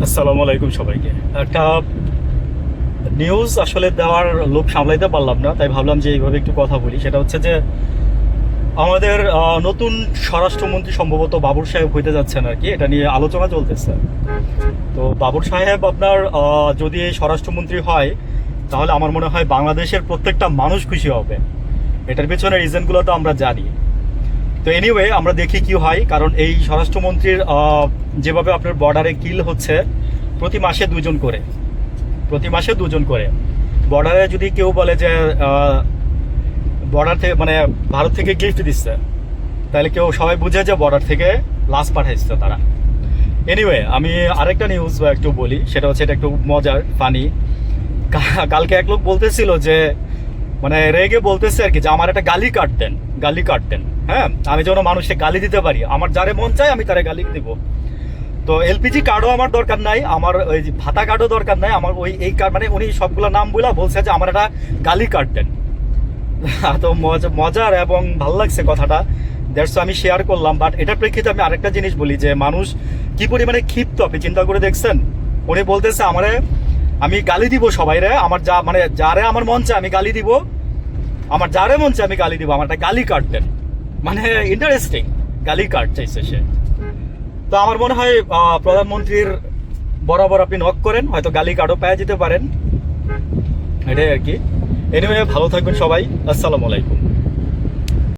আসসালামু আলাইকুম সবাইকে। একটা নিউজ আসলে দেওয়ার লোভ সামলাইতে পারলাম না, তাই ভাবলাম যে এইভাবে একটু কথা বলি। সেটা হচ্ছে যে আমাদের নতুন স্বরাষ্ট্রমন্ত্রী সম্ভবত বাবর সাহেব হইতে যাচ্ছেন আর কি, এটা নিয়ে আলোচনা চলতেছে। তো বাবর সাহেব আপনার যদি এই স্বরাষ্ট্রমন্ত্রী হয়, তাহলে আমার মনে হয় বাংলাদেশের প্রত্যেকটা মানুষ খুশি হবে। এটার পেছনে রিজনগুলো তো আমরা জানি। তো এনিওয়ে আমরা দেখি কি হয়, কারণ এই স্বরাষ্ট্রমন্ত্রীর যেভাবে আপনার বর্ডারে কিল হচ্ছে, প্রতি মাসে দুজন করে বর্ডারে যদি কেউ বলে যে বর্ডার থেকে মানে ভারত থেকে গিফট দিচ্ছে, তাহলে কেউ সবাই বুঝে যে বর্ডার থেকে লাশ পাঠাইছে তারা। এনিওয়ে আমি আরেকটা নিউজ একটু বলি, সেটা হচ্ছে এটা একটু মজার ফানি। কালকে এক লোক বলতেছিল যে মানে রেগে বলতেছে আর কি যে আমার একটা গালি কাটতেন। হ্যাঁ, আমি যেন মানুষকে গালি দিতে পারি, আমার যারে মন চায় আমি তারে গালি দিব। তো এলপিজি কার্ডও আমার দরকার নাই, আমার ওই যে ভাতা কার্ডও দরকার নাই, আমার ওই এই কার্ড মানে উনি সবগুলো নাম বলে বলছে যে আমার একটা গালি কাটতেন। তো মজার এবং ভালো লাগছে কথাটা, দ্যাটস আমি শেয়ার করলাম। বাট এটার প্রেক্ষিতে আমি আরেকটা জিনিস বলি যে মানুষ কি পরিমাণে ক্ষিপ্ত, আপনি চিন্তা করে দেখছেন? উনি বলতেছে আমারে আমি গালি দিব সবাই রে, আমার যা মানে যারে আমার মন চায় আমি গালি দিব, আমার যারে মন চায় আমি গালি দিব, আমার একটা গালি কাটতেন। মানে ইন্টারেস্টিং, গালি কাট চাইছে সে। তো আমার মনে হয় প্রধানমন্ত্রীর বরাবর আপনি নক করেন, হয়তো গালি কার্ডও পেয়ে যেতে পারেন, এটাই আর কি। এনিওয়ে ভালো থাকবেন সবাই, আসসালামু আলাইকুম।